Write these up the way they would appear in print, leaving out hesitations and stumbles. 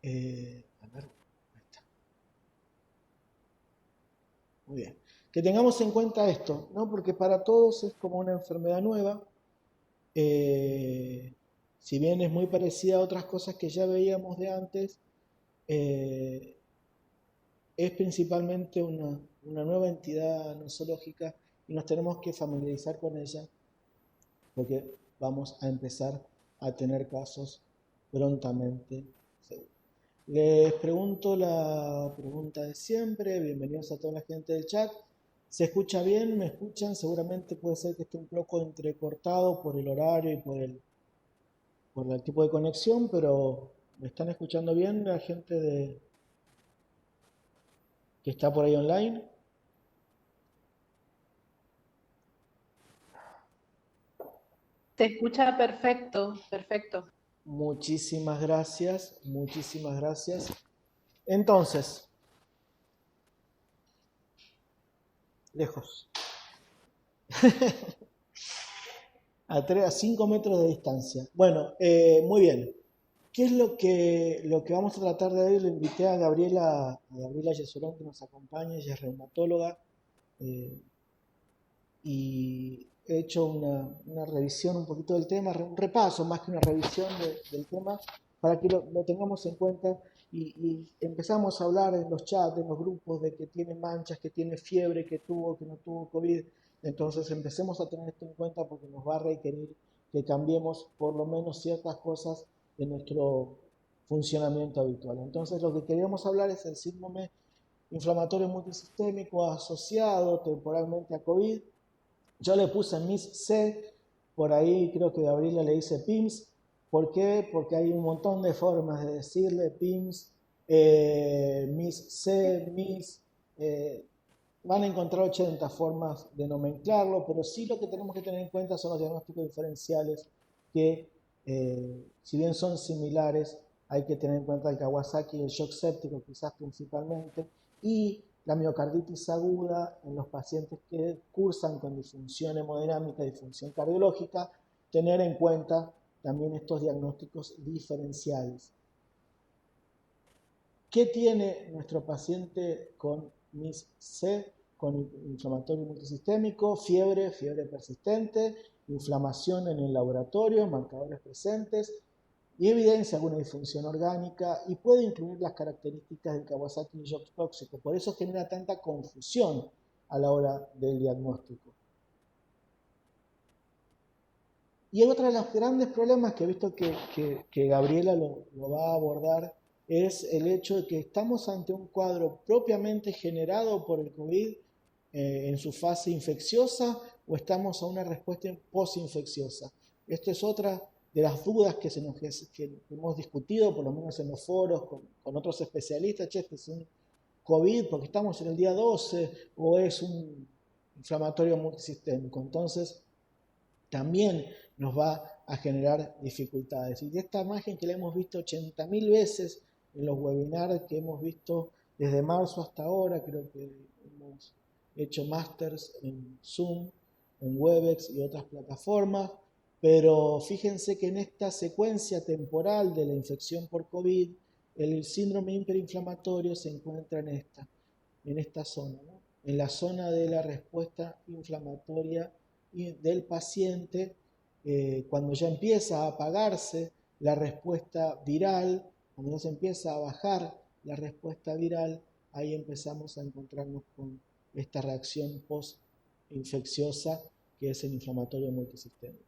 A ver, ahí está. Muy bien. Que tengamos en cuenta esto, ¿no? Porque para todos es como una enfermedad nueva. eh, si bien es muy parecida a otras cosas que ya veíamos de antes, eh, es principalmente una nueva entidad nosológica y nos tenemos que familiarizar con ella porque vamos a empezar a tener casos prontamente. Les pregunto la pregunta de siempre, bienvenidos a toda la gente del chat. ¿Se escucha bien? ¿Me escuchan? Seguramente puede ser que esté un poco entrecortado por el horario y por el tipo de conexión, pero ¿me están escuchando bien la gente que está por ahí online? Se escucha perfecto, perfecto. Muchísimas gracias, muchísimas gracias. Entonces, lejos, a 5 metros de distancia. Bueno, muy bien. ¿Qué es lo que vamos a tratar de hoy? Le invité a Gabriela Yesurón que nos acompaña, ella es reumatóloga, eh, y he hecho una revisión un poquito del tema, un repaso más que una revisión del tema, para que lo tengamos en cuenta y empezamos a hablar en los chats, en los grupos, de que tiene manchas, que tiene fiebre, que tuvo, que no tuvo COVID. Entonces empecemos a tener esto en cuenta porque nos va a requerir que cambiemos por lo menos ciertas cosas de nuestro funcionamiento habitual. Entonces lo que queríamos hablar es el síndrome inflamatorio multisistémico asociado temporalmente a COVID. Yo le puse MIS-C, por ahí creo que Gabriela le dice PIMS. ¿Por qué? Porque hay un montón de formas de decirle PIMS, MIS-C, MIS. eh, Van a encontrar 80 formas de nomenclarlo, pero sí lo que tenemos que tener en cuenta son los diagnósticos diferenciales que, si bien son similares, hay que tener en cuenta el Kawasaki y el shock séptico quizás principalmente, y la miocarditis aguda en los pacientes que cursan con disfunción hemodinámica, disfunción cardiológica, tener en cuenta también estos diagnósticos diferenciales. ¿Qué tiene nuestro paciente con MIS-C, con inflamatorio multisistémico? Fiebre persistente, inflamación en el laboratorio, marcadores presentes y evidencia alguna disfunción orgánica y puede incluir las características del Kawasaki shock tóxico. Por eso genera tanta confusión a la hora del diagnóstico. Y otro de los grandes problemas que he visto que Gabriela lo va a abordar es el hecho de que estamos ante un cuadro propiamente generado por el COVID en su fase infecciosa o estamos a una respuesta posinfecciosa. Esto es otra de las dudas que hemos discutido, por lo menos en los foros, con otros especialistas. Che, este es un COVID porque estamos en el día 12 o es un inflamatorio multisistémico. Entonces, también nos va a generar dificultades. Y de esta imagen que la hemos visto 80.000 veces en los webinars que hemos visto desde marzo hasta ahora, creo que hemos hecho másters en Zoom, en Webex y otras plataformas, pero fíjense que en esta secuencia temporal de la infección por COVID, el síndrome hiperinflamatorio se encuentra en esta zona, ¿no? En la zona de la respuesta inflamatoria del paciente, cuando ya empieza a apagarse la respuesta viral, cuando ya se empieza a bajar la respuesta viral, ahí empezamos a encontrarnos con esta reacción post-infecciosa que es el inflamatorio multisistémico.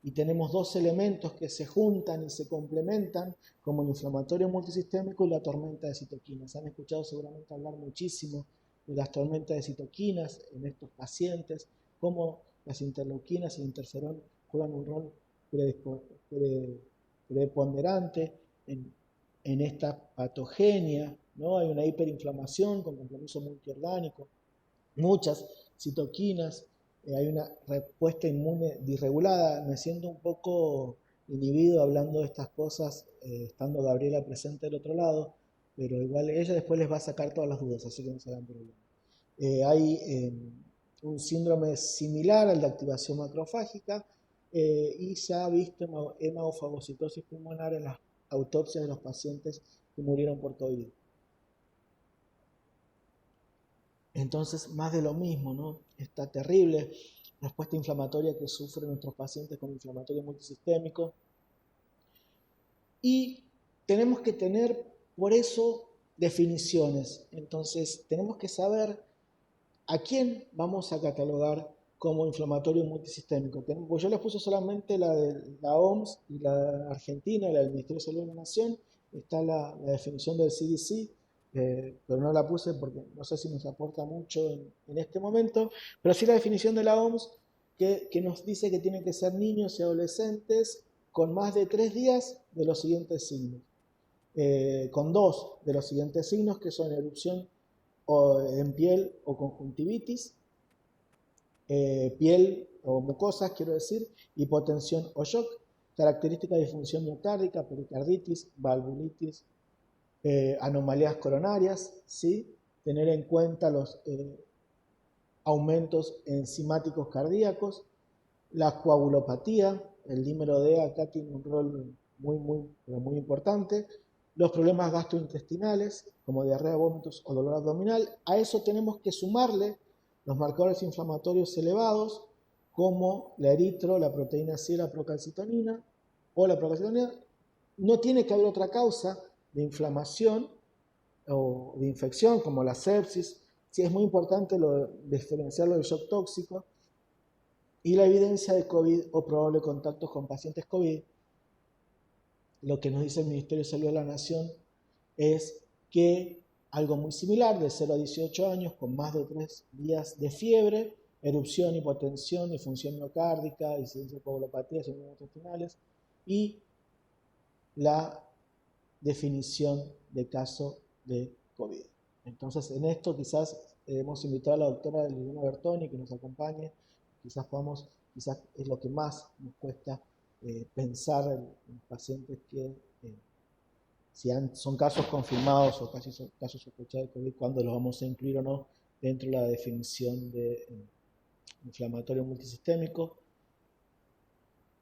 Y tenemos dos elementos que se juntan y se complementan, como el inflamatorio multisistémico y la tormenta de citoquinas. Han escuchado seguramente hablar muchísimo de las tormentas de citoquinas en estos pacientes, cómo las interleuquinas y el interferón juegan un rol preponderante en esta patogenia, ¿no? Hay una hiperinflamación con compromiso multiorgánico, muchas citoquinas, hay una respuesta inmune disregulada. Me siento un poco inhibido hablando de estas cosas, estando Gabriela presente del otro lado, pero igual ella después les va a sacar todas las dudas, así que no se hagan problema. Hay un síndrome similar al de activación macrofágica y se ha visto hemofagocitosis pulmonar en las autopsias de los pacientes que murieron por COVID. Entonces, más de lo mismo, ¿no? Esta terrible respuesta inflamatoria que sufren nuestros pacientes con inflamatorio multisistémico. Y tenemos que tener, por eso, definiciones. Entonces, tenemos que saber a quién vamos a catalogar como inflamatorio multisistémico. Pues yo les puse solamente la de la OMS y la Argentina, la del Ministerio de Salud de la Nación. Está la definición del CDC, pero no la puse porque no sé si nos aporta mucho en este momento, pero sí la definición de la OMS que nos dice que tienen que ser niños y adolescentes con más de 3 días de los siguientes signos. Con 2 de los siguientes signos, que son erupción en piel o conjuntivitis, piel o mucosas, quiero decir, hipotensión o shock, características de disfunción miocárdica, pericarditis, valvulitis, anomalías coronarias, ¿sí? Tener en cuenta los aumentos enzimáticos cardíacos, la coagulopatía, el dímero D acá tiene un rol muy importante, los problemas gastrointestinales, como diarrea, vómitos o dolor abdominal. A eso tenemos que sumarle los marcadores inflamatorios elevados, como la eritro, la proteína C, la procalcitonina o la procalcitonina. No tiene que haber otra causa de inflamación o de infección, como la sepsis. Sí, es muy importante diferenciarlo del shock tóxico. Y la evidencia de COVID o probable contacto con pacientes COVID, lo que nos dice el Ministerio de Salud de la Nación es que algo muy similar, de 0 a 18 años, con más de 3 días de fiebre, erupción, hipotensión, disfunción miocárdica, incidencia de coagulopatía, síndrome intestinales, y la definición de caso de COVID. Entonces, en esto quizás hemos invitado a la doctora Liliana Bertoni que nos acompañe, quizás es lo que más nos cuesta pensar en pacientes que si son casos confirmados o casos sospechados de COVID, cuándo los vamos a incluir o no dentro de la definición de inflamatorio multisistémico.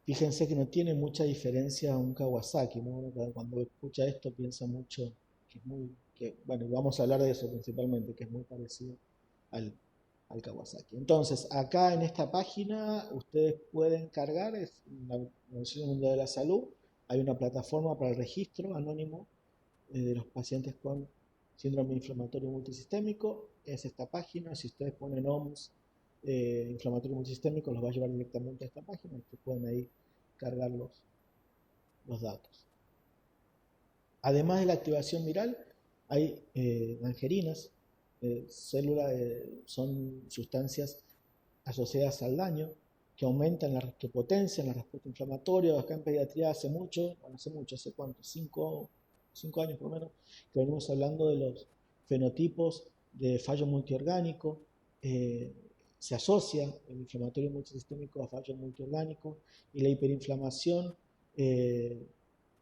Fíjense que no tiene mucha diferencia un Kawasaki, ¿no? Cuando escucha esto piensa mucho bueno, vamos a hablar de eso principalmente, que es muy parecido al Kawasaki. Entonces, acá en esta página ustedes pueden cargar, es la Organización Mundial de la Salud, hay una plataforma para el registro anónimo de los pacientes con síndrome inflamatorio multisistémico, es esta página. Si ustedes ponen OMS inflamatorio multisistémico, los va a llevar directamente a esta página, ustedes pueden ahí cargar los datos. Además de la activación viral, hay angerinas, son sustancias asociadas al daño que aumentan, que potencian la respuesta inflamatoria. Acá en pediatría hace cuánto, 5 años por lo menos, que venimos hablando de los fenotipos de fallo multiorgánico. Se asocia el inflamatorio multisistémico a fallo multiorgánico y la hiperinflamación.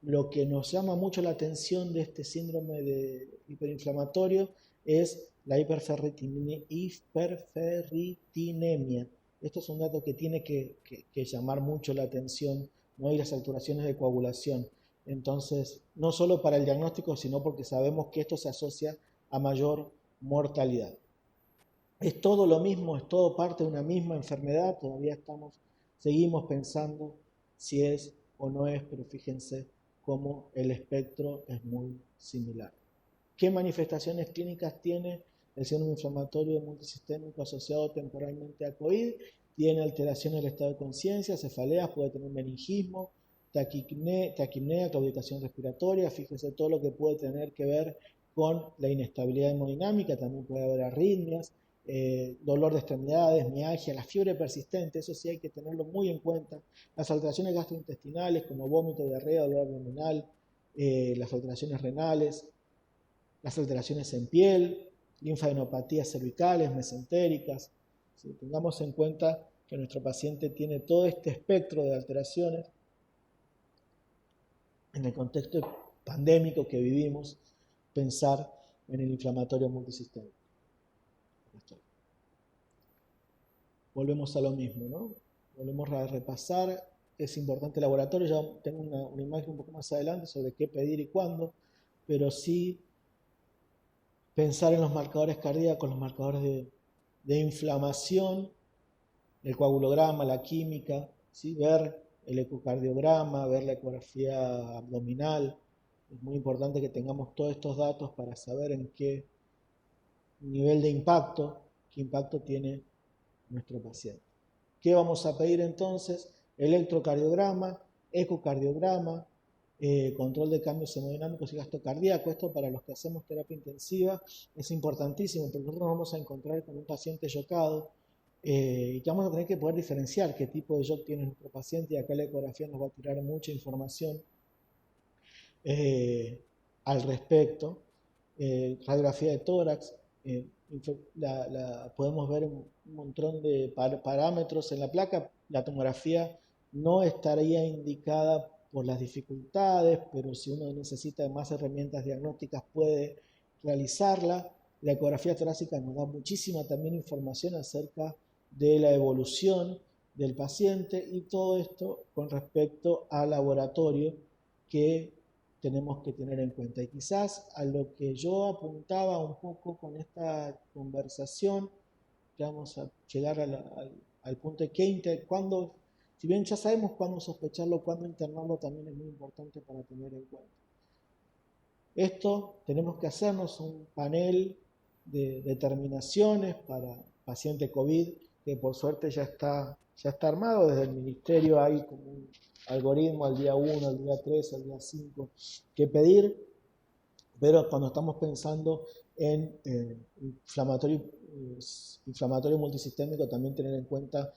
Lo que nos llama mucho la atención de este síndrome de hiperinflamatorio es la hiperferritinemia. Esto es un dato que tiene que llamar mucho la atención, ¿no? Y las alteraciones de coagulación. Entonces, no solo para el diagnóstico, sino porque sabemos que esto se asocia a mayor mortalidad. Es todo lo mismo, es todo parte de una misma enfermedad, todavía seguimos pensando si es o no es, pero fíjense cómo el espectro es muy similar. ¿Qué manifestaciones clínicas tiene el síndrome inflamatorio multisistémico asociado temporalmente a COVID? Tiene alteraciones del estado de conciencia, cefaleas, puede tener meningismo, taquipnea, claudicación respiratoria. Fíjense todo lo que puede tener que ver con la inestabilidad hemodinámica, también puede haber arritmias, dolor de extremidades, mialgia, la fiebre persistente, eso sí hay que tenerlo muy en cuenta. Las alteraciones gastrointestinales como vómito, diarrea, dolor abdominal, las alteraciones renales, las alteraciones en piel, linfadenopatías cervicales, mesentéricas. ¿Sí? Tengamos en cuenta que nuestro paciente tiene todo este espectro de alteraciones en el contexto pandémico que vivimos, pensar en el inflamatorio multisistémico. Volvemos a lo mismo, ¿no? Volvemos a repasar. Es importante el laboratorio, ya tengo una imagen un poco más adelante sobre qué pedir y cuándo. pero sí pensar en los marcadores cardíacos, los marcadores de inflamación, el coagulograma, la química, ¿sí? Ver el ecocardiograma, ver la ecografía abdominal. Es muy importante que tengamos todos estos datos para saber en qué nivel de impacto, qué impacto tiene nuestro paciente. ¿Qué vamos a pedir entonces? Electrocardiograma, ecocardiograma, control de cambios hemodinámicos y gasto cardíaco. Esto para los que hacemos terapia intensiva es importantísimo porque nosotros nos vamos a encontrar con un paciente yocado y que vamos a tener que poder diferenciar qué tipo de shock tiene nuestro paciente, y acá la ecografía nos va a tirar mucha información eh, al respecto. Radiografía de tórax, podemos ver un montón de parámetros en la placa. La tomografía no estaría indicada por las dificultades, pero si uno necesita más herramientas diagnósticas puede realizarla. La ecografía torácica nos da muchísima también información acerca de la evolución del paciente, y todo esto con respecto al laboratorio que tenemos que tener en cuenta. Y quizás a lo que yo apuntaba un poco con esta conversación, que vamos a llegar al punto de cuándo, si bien ya sabemos cuándo sospecharlo, cuándo internarlo, también es muy importante para tener en cuenta. Esto tenemos que hacernos un panel de determinaciones para paciente COVID, que por suerte ya está armado. Desde el ministerio hay como un algoritmo al día 1, al día 3, al día 5 que pedir, pero cuando estamos pensando en inflamatorio multisistémico, también tener en cuenta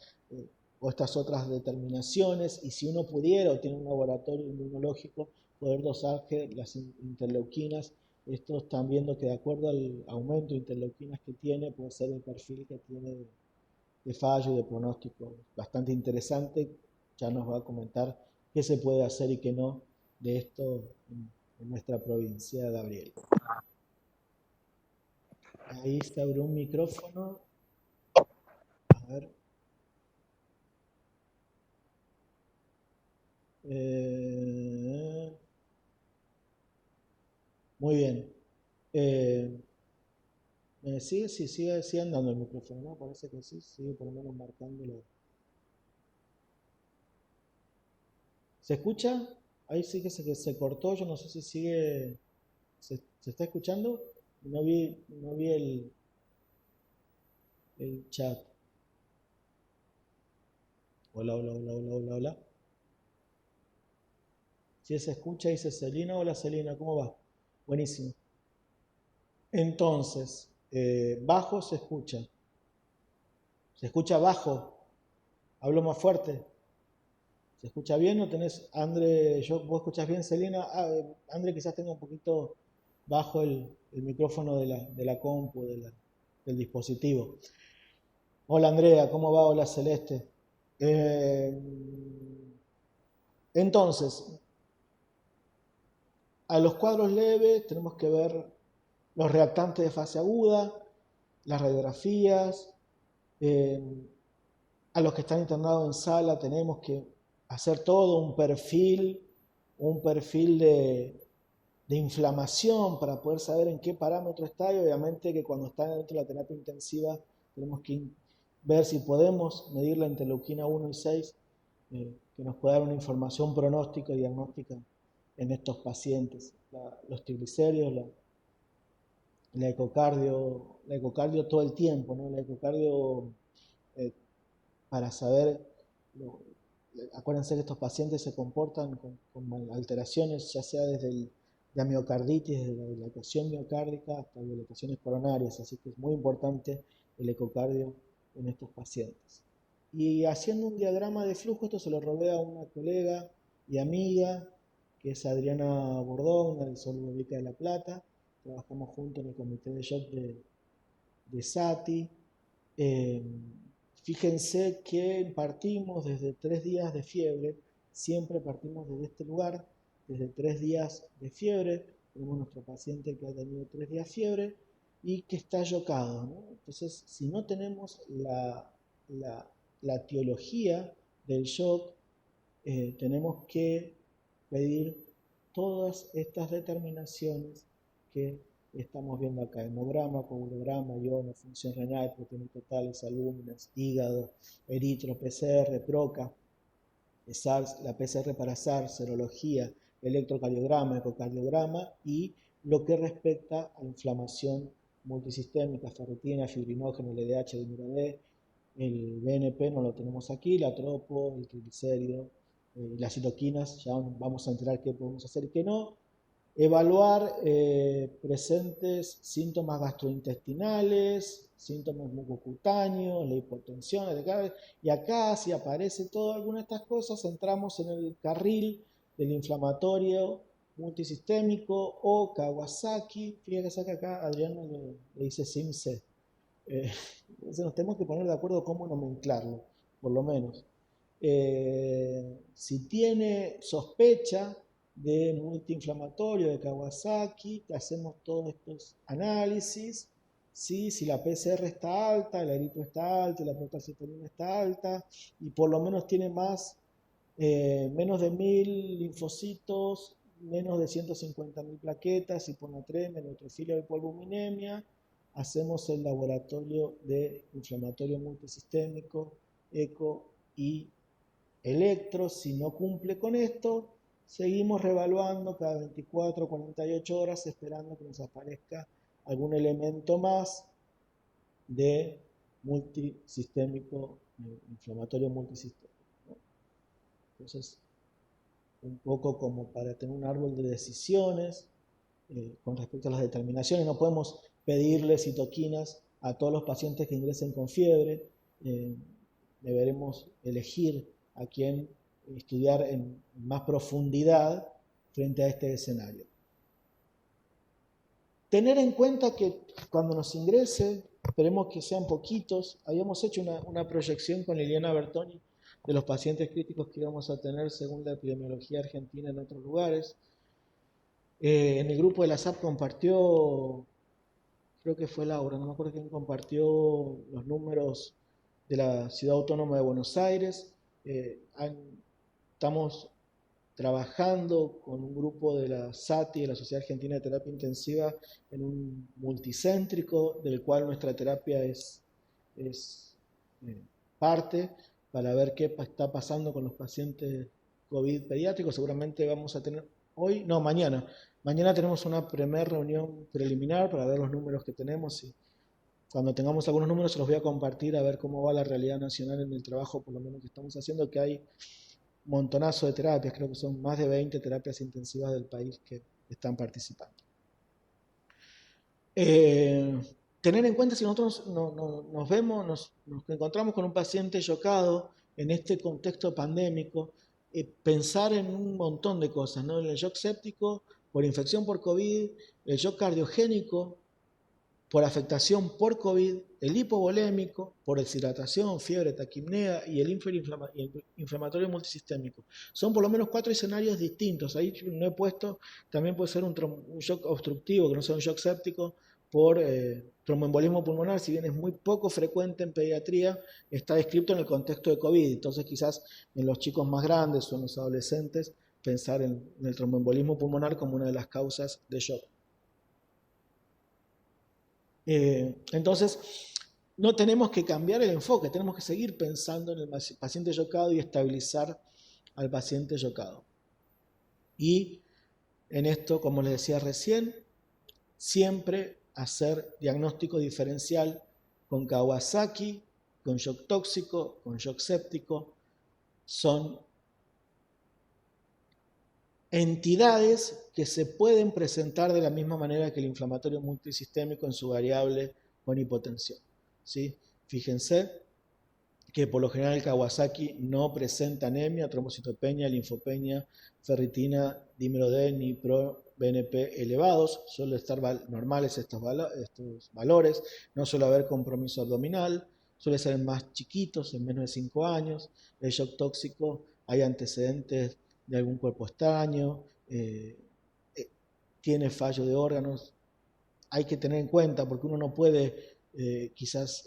o estas otras determinaciones, y si uno pudiera o tiene un laboratorio inmunológico, poder dosar las interleuquinas. Esto están viendo que de acuerdo al aumento de interleuquinas que tiene, puede ser el perfil que tiene de fallo y de pronóstico bastante interesante. Ya nos va a comentar qué se puede hacer y qué no de esto en nuestra provincia, Gabriel. Ahí se abrió un micrófono. A ver. Muy bien. Sigue andando el micrófono, ¿no? Parece que sí, sigue por lo menos marcándolo. ¿Se escucha? Ahí sí que se cortó, yo no sé si sigue. ¿Se está escuchando? No vi el chat. Hola, hola, hola, hola, hola, hola. Si se escucha, dice Celina. Hola Celina, ¿cómo va? Buenísimo. Entonces, bajo se escucha. ¿Se escucha bajo? ¿Hablo más fuerte? ¿Se escucha bien o tenés, André, vos escuchás bien, Celina? André quizás tenga un poquito bajo el micrófono de la compu, del dispositivo. Hola Andrea, ¿cómo va? Hola Celeste. Entonces, a los cuadros leves tenemos que ver los reactantes de fase aguda, las radiografías. A los que están internados en sala tenemos que hacer todo un perfil de inflamación para poder saber en qué parámetro está, y obviamente que cuando está dentro de la terapia intensiva tenemos que ver si podemos medir la interleuquina 1 y 6, que nos puede dar una información pronóstica y diagnóstica en estos pacientes. Los triglicéridos, la ecocardio todo el tiempo, ¿no? La ecocardio eh, para saber, acuérdense que estos pacientes se comportan con alteraciones, ya sea desde la miocarditis, desde la dilatación miocárdica hasta dilataciones coronarias, así que es muy importante el ecocardio en estos pacientes. Y haciendo un diagrama de flujo, esto se lo robé a una colega y amiga, que es Adriana Bordón, del Sol Ubica de La Plata. Trabajamos juntos en el comité de shock de SATI. Fíjense que partimos desde 3 días de fiebre, siempre partimos desde este lugar, desde 3 días de fiebre. Tenemos nuestro paciente que ha tenido 3 días de fiebre y que está yocado, ¿no? Entonces, si no tenemos la etiología del shock, tenemos que pedir todas estas determinaciones que estamos viendo acá: hemograma, coagulograma, iono, función renal, proteínas totales, alúminas, hígado, eritro, PCR, PROCA, SARS, la PCR para SARS, serología, electrocardiograma, ecocardiograma, y lo que respecta a inflamación multisistémica, ferritina, fibrinógeno, LDH, dímero D, el BNP no lo tenemos aquí, la tropo, el triglicérido, las citoquinas, ya vamos a enterar qué podemos hacer y qué no. Evaluar presentes síntomas gastrointestinales, síntomas mucocutáneos, la hipotensión, y acá si aparece toda alguna de estas cosas, entramos en el carril del inflamatorio multisistémico o Kawasaki. Fíjense que acá Adriana le dice SIMC. Entonces nos tenemos que poner de acuerdo cómo nomenclarlo, por lo menos. Si tiene sospecha de multiinflamatorio de Kawasaki, hacemos todos estos análisis. ¿Sí? Si la PCR está alta, el eritro está alto, la procalcitonina está alta, y por lo menos tiene menos de 1000 linfocitos, menos de 150.000 plaquetas, hiponatremia, neutrofilia, hipoalbuminemia, hacemos el laboratorio de inflamatorio multisistémico, eco y electro. Si no cumple con esto, seguimos reevaluando cada 24 o 48 horas, esperando que nos aparezca algún elemento más de multisistémico, inflamatorio multisistémico, ¿no? Entonces, un poco como para tener un árbol de decisiones con respecto a las determinaciones. No podemos pedirle citoquinas a todos los pacientes que ingresen con fiebre. Deberemos elegir a quién estudiar en más profundidad frente a este escenario. Tener en cuenta que cuando nos ingrese, esperemos que sean poquitos. Habíamos hecho una proyección con Liliana Bertoni de los pacientes críticos que íbamos a tener según la epidemiología argentina en otros lugares. En el grupo de la SAP compartió, creo que fue Laura, no me acuerdo quién compartió los números de la Ciudad Autónoma de Buenos Aires. Estamos trabajando con un grupo de la SATI, de la Sociedad Argentina de Terapia Intensiva, en un multicéntrico del cual nuestra terapia es parte, para ver qué está pasando con los pacientes COVID pediátricos. Seguramente vamos a tener mañana. Mañana tenemos una primera reunión preliminar para ver los números que tenemos, y cuando tengamos algunos números se los voy a compartir a ver cómo va la realidad nacional en el trabajo, por lo menos que estamos haciendo, que hay un montonazo de terapias, creo que son más de 20 terapias intensivas del país que están participando. Tener en cuenta, si nosotros nos encontramos con un paciente chocado en este contexto pandémico, pensar en un montón de cosas, ¿no? El shock séptico por infección por COVID, el shock cardiogénico por afectación por COVID, el hipovolémico por deshidratación, fiebre, taquipnea, y el inflamatorio multisistémico. Son por lo menos 4 escenarios distintos. Ahí no he puesto, también puede ser un shock obstructivo, que no sea un shock séptico, por tromboembolismo pulmonar. Si bien es muy poco frecuente en pediatría, está descrito en el contexto de COVID. Entonces quizás en los chicos más grandes o en los adolescentes pensar en el tromboembolismo pulmonar como una de las causas de shock. Entonces, no tenemos que cambiar el enfoque, tenemos que seguir pensando en el paciente chocado y estabilizar al paciente chocado. Y en esto, como les decía recién, siempre hacer diagnóstico diferencial con Kawasaki, con shock tóxico, con shock séptico. Son entidades que se pueden presentar de la misma manera que el inflamatorio multisistémico en su variable con hipotensión, ¿sí? Fíjense que por lo general el Kawasaki no presenta anemia, trombocitopenia, linfopenia, ferritina, dímero D ni pro-BNP elevados. Suelen estar normales estos valores, no suele haber compromiso abdominal, suele ser más chiquitos, en menos de 5 años. El shock tóxico, hay antecedentes de algún cuerpo extraño, tiene fallo de órganos. Hay que tener en cuenta, porque uno no puede quizás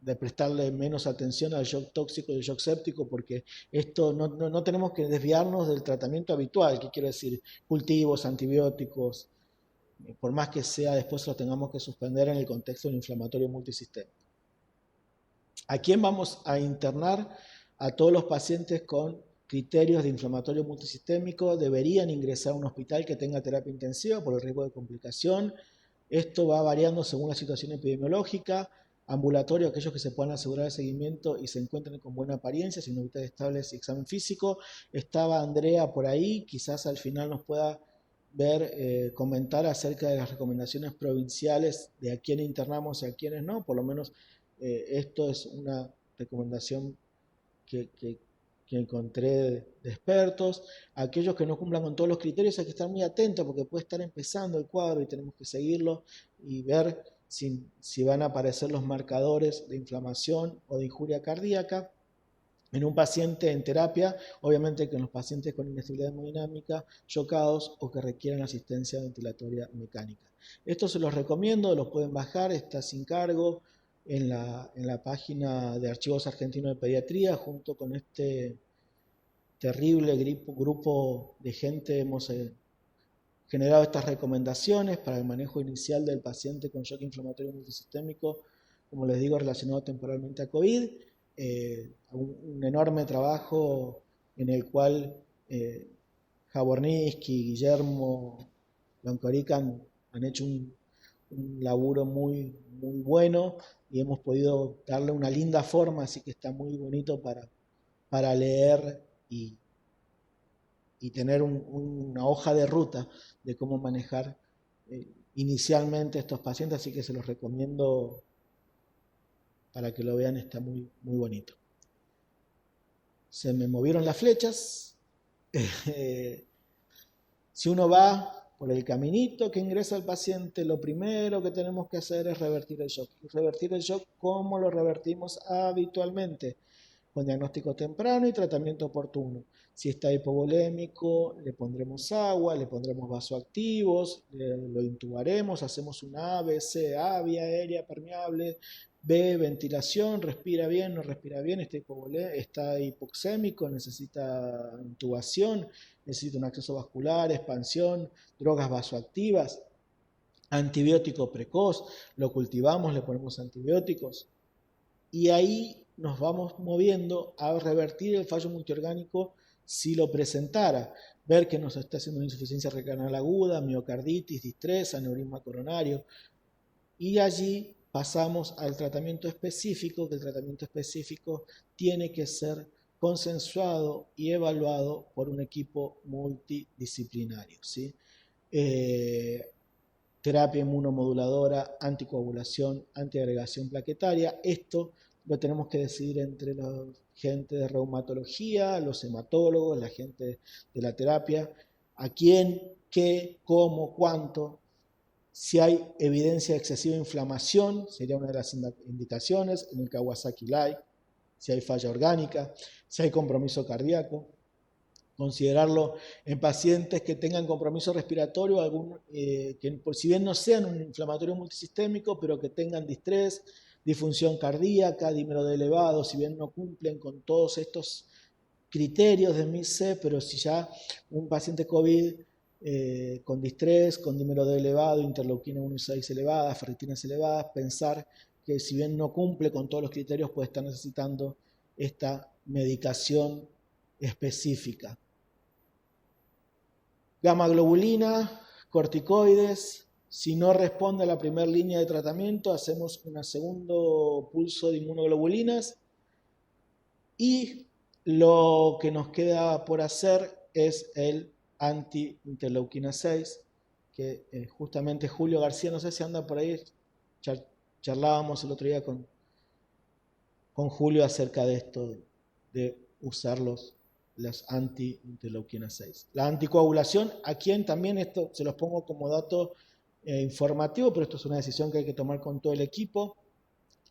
de prestarle menos atención al shock tóxico y al shock séptico, porque esto no tenemos que desviarnos del tratamiento habitual, que quiero decir, cultivos, antibióticos, por más que sea después lo tengamos que suspender en el contexto del inflamatorio multisistémico. ¿A quién vamos a internar? A todos los pacientes con criterios de inflamatorio multisistémico deberían ingresar a un hospital que tenga terapia intensiva por el riesgo de complicación. Esto va variando según la situación epidemiológica. Ambulatorio, aquellos que se puedan asegurar el seguimiento y se encuentren con buena apariencia, signos vitales estables y examen físico. Estaba Andrea por ahí, quizás al final nos pueda ver, comentar acerca de las recomendaciones provinciales de a quién internamos y a quiénes no. Por lo menos esto es una recomendación que encontré de expertos. Aquellos que no cumplan con todos los criterios hay que estar muy atentos porque puede estar empezando el cuadro y tenemos que seguirlo y ver si van a aparecer los marcadores de inflamación o de injuria cardíaca. En un paciente en terapia, obviamente que en los pacientes con inestabilidad hemodinámica, chocados o que requieran asistencia ventilatoria mecánica. Esto se los recomiendo, los pueden bajar, está sin cargo en la página de Archivos Argentinos de Pediatría, junto con este terrible grupo de gente hemos generado estas recomendaciones para el manejo inicial del paciente con shock inflamatorio multisistémico, como les digo, relacionado temporalmente a COVID. Un enorme trabajo en el cual Jabornitsky, Guillermo Loncorica han hecho un laburo muy bueno y hemos podido darle una linda forma, así que está muy bonito para leer y tener una hoja de ruta de cómo manejar inicialmente estos pacientes, así que se los recomiendo para que lo vean, está muy bonito. Se me movieron las flechas. Si uno va por el caminito que ingresa el paciente, lo primero que tenemos que hacer es revertir el shock. Y revertir el shock, ¿cómo lo revertimos habitualmente? Con diagnóstico temprano y tratamiento oportuno. Si está hipovolémico, le pondremos agua, le pondremos vasoactivos, lo intubaremos, hacemos una A, B, C, A, vía aérea permeable, B, ventilación, respira bien, no respira bien, está hipoxémico, necesita intubación, necesita un acceso vascular, expansión, drogas vasoactivas, antibiótico precoz, lo cultivamos, le ponemos antibióticos y ahí nos vamos moviendo a revertir el fallo multiorgánico si lo presentara, ver que nos está haciendo una insuficiencia renal aguda, miocarditis, distrés, aneurisma coronario, y allí pasamos al tratamiento específico, que el tratamiento específico tiene que ser consensuado y evaluado por un equipo multidisciplinario, ¿sí? Terapia inmunomoduladora, anticoagulación, antiagregación plaquetaria. Esto lo tenemos que decidir entre la gente de reumatología, los hematólogos, la gente de la terapia, a quién, qué, cómo, cuánto. Si hay evidencia de excesiva inflamación, sería una de las indicaciones en el Kawasaki-Like. Si hay falla orgánica, si hay compromiso cardíaco. Considerarlo en pacientes que tengan compromiso respiratorio, que si bien no sean un inflamatorio multisistémico, pero que tengan distrés, disfunción cardíaca, dímero D elevado, si bien no cumplen con todos estos criterios de MIS-C, pero si ya un paciente COVID con distrés, con dímero D elevado, interleuquina 1 y 6 elevadas, ferritinas elevadas, pensar que si bien no cumple con todos los criterios, puede estar necesitando esta medicación específica. Gamma globulina, corticoides. Si no responde a la primera línea de tratamiento, hacemos un segundo pulso de inmunoglobulinas. Y lo que nos queda por hacer es el anti-interleuquina 6, que justamente Julio García, no sé si anda por ahí, charlábamos el otro día con Julio acerca de esto, de usar las anti-interleuquina 6. La anticoagulación, a quien también esto se los pongo como dato informativo, pero esto es una decisión que hay que tomar con todo el equipo.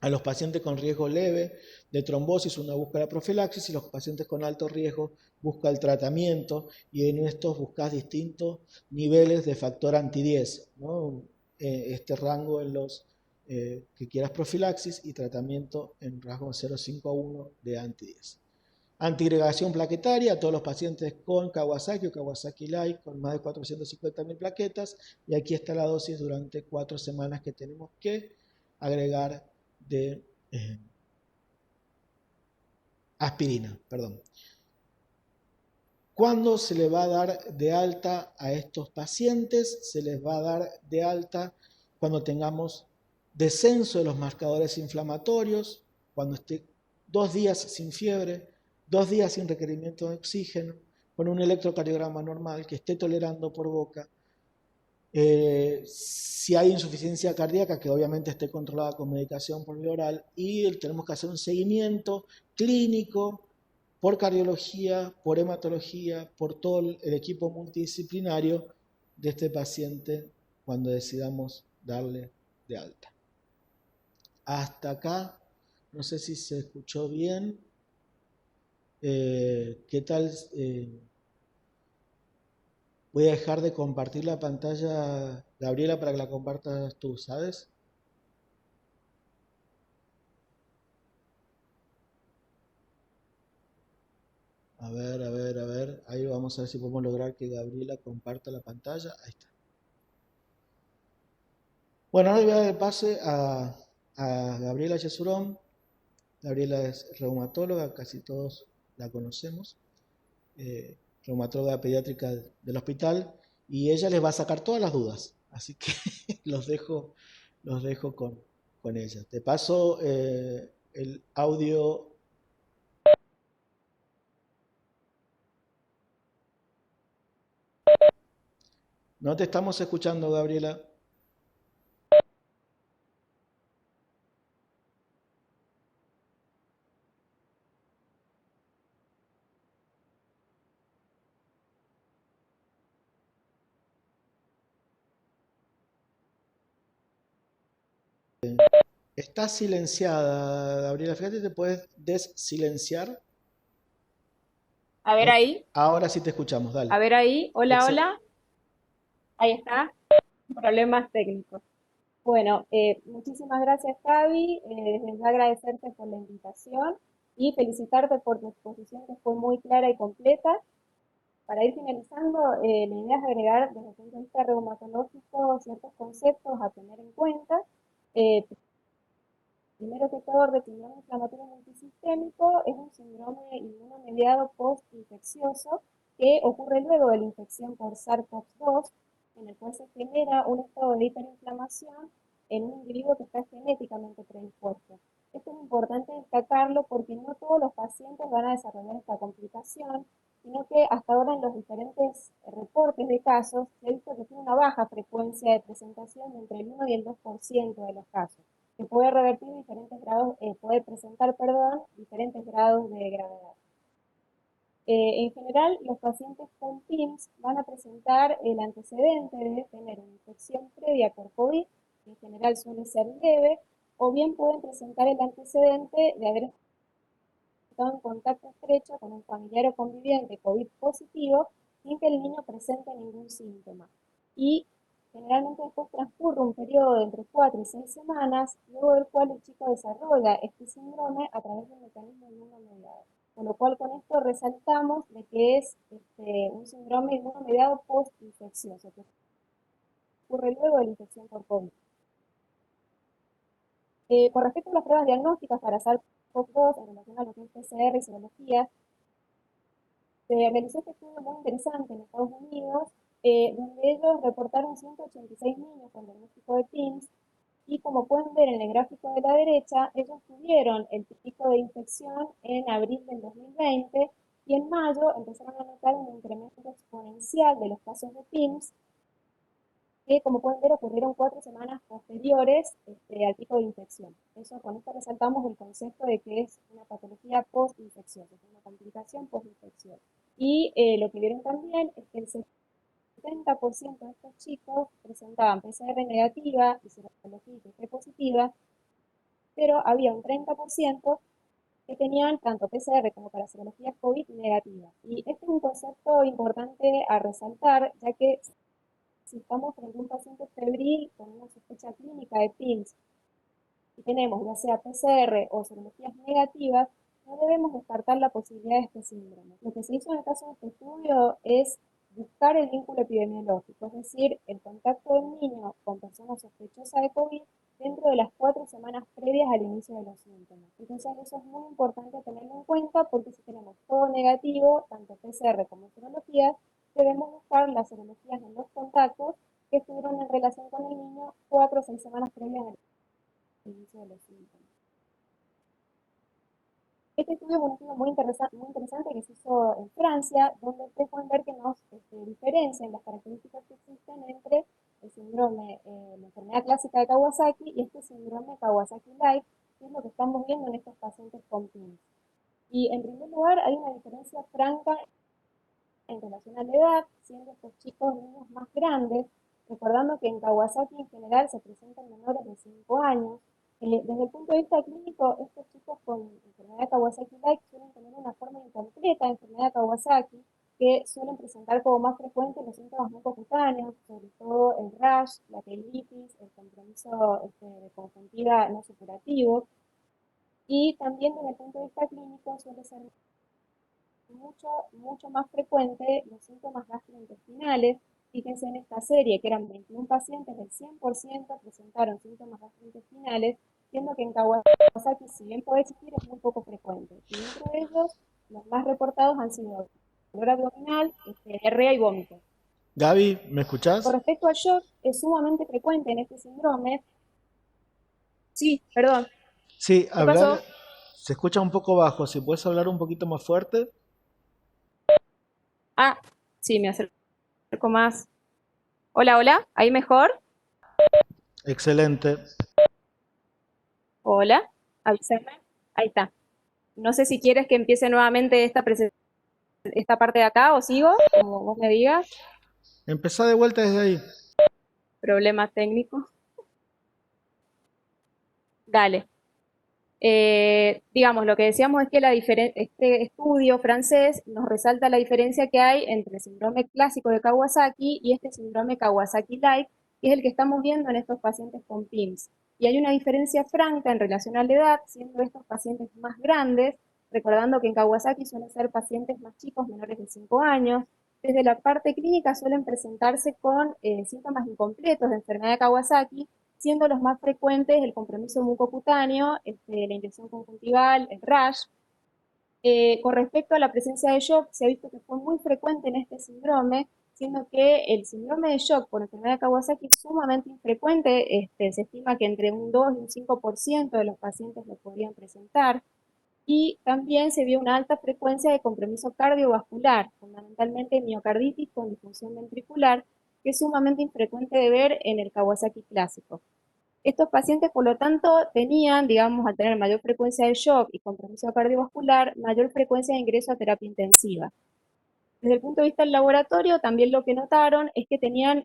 A los pacientes con riesgo leve de trombosis, una busca la profilaxis, y los pacientes con alto riesgo busca el tratamiento, y en estos buscas distintos niveles de factor anti-10, ¿no? Este rango en los que quieras profilaxis y tratamiento en rasgo 0,5 a 1 de anti-10. Antiagregación plaquetaria a todos los pacientes con Kawasaki o Kawasaki Light con más de 450.000 plaquetas, y aquí está la dosis durante 4 semanas que tenemos que agregar de aspirina, perdón. ¿Cuándo se le va a dar de alta a estos pacientes? Se les va a dar de alta cuando tengamos descenso de los marcadores inflamatorios, cuando esté 2 días sin fiebre, 2 días sin requerimiento de oxígeno, con un electrocardiograma normal, que esté tolerando por boca. Si hay insuficiencia cardíaca, que obviamente esté controlada con medicación por vía oral, y tenemos que hacer un seguimiento clínico por cardiología, por hematología, por todo el equipo multidisciplinario de este paciente cuando decidamos darle de alta. Hasta acá, no sé si se escuchó bien. ¿Qué tal? Voy a dejar de compartir la pantalla, Gabriela, para que la compartas tú, ¿sabes? A ver, a ver, a ver. Ahí vamos a ver si podemos lograr que Gabriela comparta la pantalla. Ahí está. Bueno, ahora voy a dar el pase a Gabriela Yesurón. Gabriela es reumatóloga, casi todos la conocemos. Reumatóloga pediátrica del hospital. Y ella les va a sacar todas las dudas. Así que los dejo con ella. Te paso el audio. No te estamos escuchando, Gabriela. Está silenciada, Gabriela. Fíjate, te puedes desilenciar. A ver ahí, Ahora sí te escuchamos, dale. a ver ahí. Hola, Excel. hola. Ahí está. Problemas técnicos. Bueno, muchísimas gracias, Javi. Desde ya agradecerte por la invitación y felicitarte por tu exposición que fue muy clara y completa. Para ir finalizando, la idea es agregar desde el punto de vista reumatológico ciertos conceptos a tener en cuenta. Eh, Primero que todo, el síndrome inflamatorio multisistémico es un síndrome inmunomediado postinfeccioso que ocurre luego de la infección por SARS-CoV-2, en el cual se genera un estado de hiperinflamación en un individuo que está genéticamente predispuesto. Esto es importante destacarlo porque no todos los pacientes van a desarrollar esta complicación, sino que hasta ahora en los diferentes reportes de casos se ha visto que tiene una baja frecuencia de presentación entre el 1 y el 2% de los casos, que puede revertir diferentes grados, puede presentar, perdón, diferentes grados de gravedad. En general, los pacientes con PIMS van a presentar el antecedente de tener una infección previa por COVID, que en general suele ser leve, o bien pueden presentar el antecedente de haber estado en contacto estrecho con un familiar o conviviente COVID positivo sin que el niño presente ningún síntoma. Y generalmente después transcurre un periodo de entre 4 y 6 semanas, luego del cual el chico desarrolla este síndrome a través de un mecanismo inmunomediado. Con lo cual con esto resaltamos de que es un síndrome inmunomediado postinfeccioso, que ocurre luego de la infección por COVID. Con respecto a las pruebas diagnósticas para SARS-CoV-2 en relación a lo que es PCR y serología, se realizó este estudio muy interesante en Estados Unidos, donde ellos reportaron 186 niños con diagnóstico de PIMS, y como pueden ver en el gráfico de la derecha, ellos tuvieron el pico de infección en abril del 2020 y en mayo empezaron a notar un incremento exponencial de los casos de PIMS, que como pueden ver ocurrieron 4 semanas posteriores al pico de infección. Eso, con esto resaltamos el concepto de que es una patología post-infecciosa, es una complicación post-infecciosa. Y lo que vieron también es que el 70% de estos chicos presentaban PCR negativa y serología TC positiva, pero había un 30% que tenían tanto PCR como para serologías COVID negativas. Y este es un concepto importante a resaltar, ya que si estamos frente a un paciente febril con una sospecha clínica de PIMS tenemos ya sea PCR o serologías negativas, no debemos descartar la posibilidad de este síndrome. Lo que se hizo en el caso de este estudio es buscar el vínculo epidemiológico, es decir, el contacto del niño con personas sospechosas de COVID dentro de las 4 semanas previas al inicio de los síntomas. Entonces eso es muy importante tenerlo en cuenta porque si tenemos todo negativo, tanto PCR como serologías, debemos buscar las serologías en los contactos que estuvieron en relación con el niño 4 o 6 semanas previas al inicio de los síntomas. Este estudio es un estudio muy interesante que se hizo en Francia, donde ustedes pueden ver que nos diferencian las características que existen entre el síndrome, la enfermedad clásica de Kawasaki y este síndrome Kawasaki-Like, que es lo que estamos viendo en estos pacientes con PIMS. Y en primer lugar, hay una diferencia franca en relación a la edad, siendo estos chicos niños más grandes, recordando que en Kawasaki en general se presentan menores de 5 años. Desde el punto de vista clínico, estos chicos con enfermedad Kawasaki-like suelen tener una forma incompleta de enfermedad Kawasaki, que suelen presentar como más frecuentes los síntomas mucocutáneos, sobre todo el rash, la telitis, el compromiso de conjuntiva no supurativo, y también desde el punto de vista clínico suele ser mucho más frecuente los síntomas gastrointestinales. Fíjense en esta serie que eran 21 pacientes, del 100% presentaron síntomas gastrointestinales, siendo que en Kawasaki, si bien puede existir, es muy poco frecuente. Y dentro de ellos, los más reportados han sido dolor abdominal, diarrea y vómito. Gaby, ¿me Con escuchás? respecto al shock, es sumamente frecuente en este síndrome. Sí, perdón, Sí, ¿qué pasó? se escucha un poco bajo, si puedes hablar un poquito más fuerte. Ah, sí, me acerco más. Hola, hola, ¿ahí mejor? Excelente. Hola, avísame. Ahí está. No sé si quieres que empiece nuevamente esta parte de acá o sigo, como vos me digas. Empezá de vuelta desde ahí. Problemas técnicos. Dale. Digamos, lo que decíamos es que este estudio francés nos resalta la diferencia que hay entre el síndrome clásico de Kawasaki y este síndrome Kawasaki-like, que es el que estamos viendo en estos pacientes con PIMS. Y hay una diferencia franca en relación a la edad, siendo estos pacientes más grandes, recordando que en Kawasaki suelen ser pacientes más chicos, menores de 5 años. Desde la parte clínica suelen presentarse con síntomas incompletos de enfermedad de Kawasaki, siendo los más frecuentes el compromiso mucocutáneo, la inyección conjuntival, el rash. Con respecto a la presencia de shock, se ha visto que fue muy frecuente en este síndrome, siendo que el síndrome de shock por enfermedad de Kawasaki es sumamente infrecuente, se estima que entre un 2 y un 5% de los pacientes lo podrían presentar, y también se vio una alta frecuencia de compromiso cardiovascular, fundamentalmente miocarditis con disfunción ventricular, que es sumamente infrecuente de ver en el Kawasaki clásico. Estos pacientes, por lo tanto, tenían, digamos, al tener mayor frecuencia de shock y compromiso cardiovascular, mayor frecuencia de ingreso a terapia intensiva. Desde el punto de vista del laboratorio, también lo que notaron es que tenían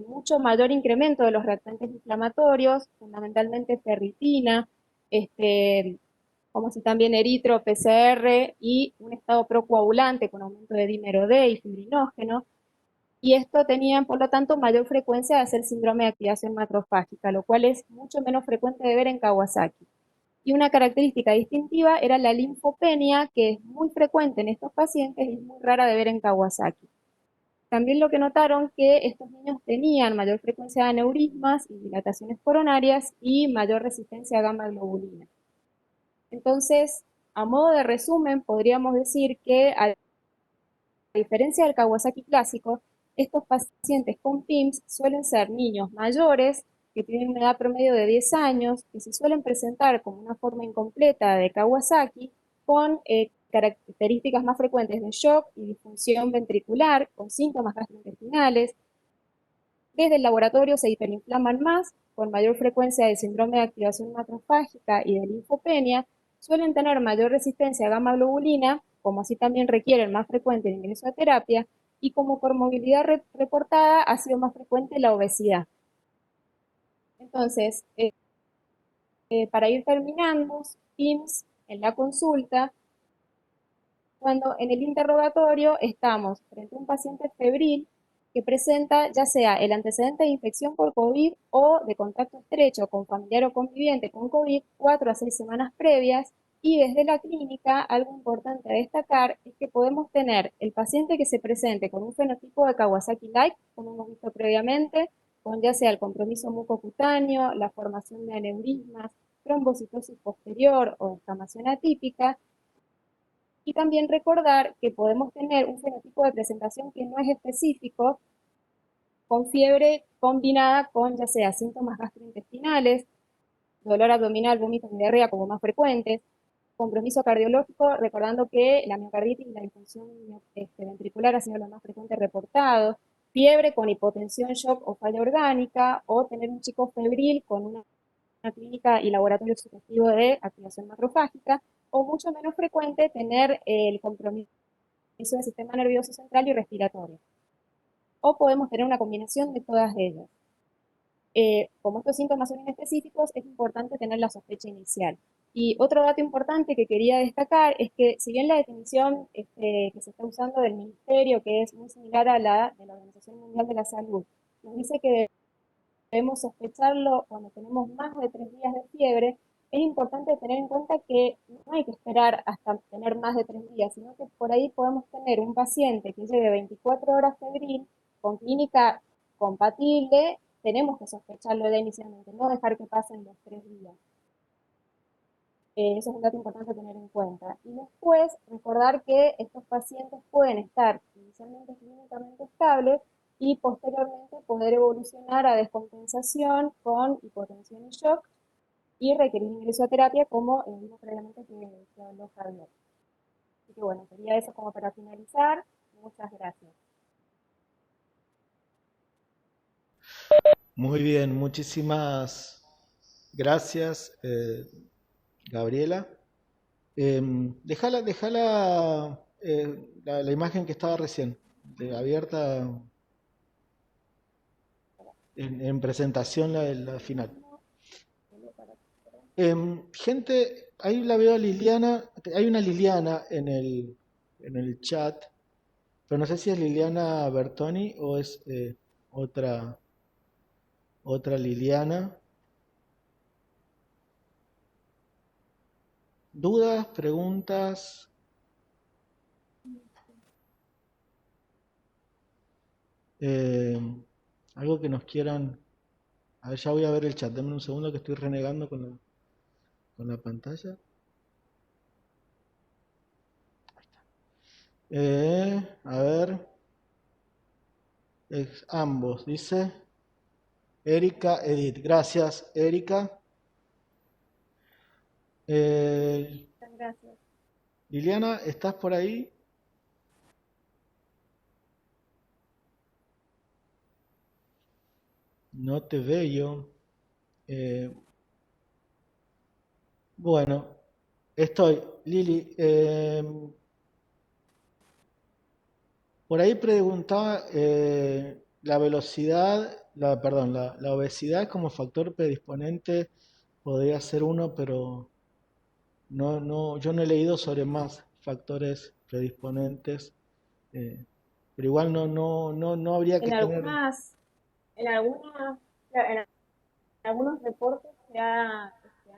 mucho mayor incremento de los reactantes inflamatorios, fundamentalmente ferritina, como si también eritro, PCR y un estado procoagulante con aumento de dímero D y fibrinógeno, y esto tenían, por lo tanto, mayor frecuencia de hacer síndrome de activación macrofágica, lo cual es mucho menos frecuente de ver en Kawasaki. Y una característica distintiva era la linfopenia, que es muy frecuente en estos pacientes y es muy rara de ver en Kawasaki. También lo que notaron que estos niños tenían mayor frecuencia de aneurismas y dilataciones coronarias y mayor resistencia a gamma globulina. Entonces, a modo de resumen, podríamos decir que a diferencia del Kawasaki clásico, estos pacientes con PIMS suelen ser niños mayores que tienen una edad promedio de 10 años, que se suelen presentar como una forma incompleta de Kawasaki, con características más frecuentes de shock y disfunción ventricular, con síntomas gastrointestinales. Desde el laboratorio se hiperinflaman más, con mayor frecuencia de síndrome de activación macrofágica y de linfopenia, suelen tener mayor resistencia a gamma globulina, como así también requieren más frecuente el ingreso a terapia, y como comorbilidad reportada ha sido más frecuente la obesidad. Entonces, para ir terminando, PIMS en la consulta, cuando en el interrogatorio estamos frente a un paciente febril que presenta ya sea el antecedente de infección por COVID o de contacto estrecho con familiar o conviviente con COVID 4 a 6 semanas previas. Y desde la clínica, algo importante a destacar es que podemos tener el paciente que se presente con un fenotipo de Kawasaki-like, como hemos visto previamente, con ya sea el compromiso mucocutáneo, la formación de aneurismas, trombocitosis posterior o inflamación atípica. Y también recordar que podemos tener un fenotipo de presentación que no es específico, con fiebre combinada con ya sea síntomas gastrointestinales, dolor abdominal, vómitos y diarrea como más frecuentes, compromiso cardiológico, recordando que la miocarditis y la disfunción ventricular ha sido lo más frecuente reportado, fiebre con hipotensión, shock o falla orgánica, o tener un chico febril con una clínica y laboratorio sugestivo de activación macrofágica, o mucho menos frecuente tener el compromiso del sistema nervioso central y respiratorio. O podemos tener una combinación de todas ellas. Como estos síntomas son inespecíficos, es importante tener la sospecha inicial. Y otro dato importante que quería destacar es que si bien la definición que se está usando del Ministerio, que es muy similar a la de la Organización Mundial de la Salud, nos dice que debemos sospecharlo cuando tenemos más de 3 días de fiebre, es importante tener en cuenta que no hay que esperar hasta tener más de 3 días, sino que por ahí podemos tener un paciente que lleve 24 horas febril con clínica compatible, tenemos que sospecharlo ya inicialmente, no dejar que pasen los 3 días. Eso es un dato importante a tener en cuenta. Y después, recordar que estos pacientes pueden estar inicialmente clínicamente estables y posteriormente poder evolucionar a descompensación con hipotensión y shock y requerir ingreso a terapia como el mismo previamente que habló Javier. Así que bueno, sería eso como para finalizar. Muchas gracias. Muy bien, muchísimas gracias, Gabriela. Dejala la imagen que estaba recién, abierta en presentación, la final. Gente, ahí la veo a Liliana, hay una Liliana en el chat, pero no sé si es Liliana Bertoni o es otra Liliana. ¿Dudas, preguntas? Eh, Algo que nos quieran. A ver, ya voy a ver el chat. Denme un segundo que estoy renegando con la pantalla. A ver. Ambos, dice. Erika, Edith. Gracias, Erika. Muchas gracias. Liliana, ¿estás por ahí? No te veo. Eh, bueno, estoy. Lili, por ahí preguntaba la velocidad, perdón, la obesidad como factor predisponente podría ser uno, pero yo no he leído sobre más factores predisponentes, eh, pero igual no habría que En tener. algunas, en algunas, en algunos reportes se han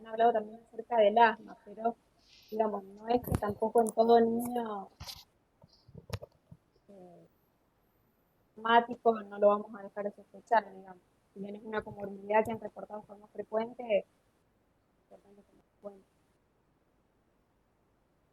hablado también acerca del asma, pero digamos, no es que tampoco en todo niño eh, asmático no lo vamos a dejar de sospechar, digamos. Si bien es una comorbilidad que han reportado de forma frecuente, es importante que lo cuente.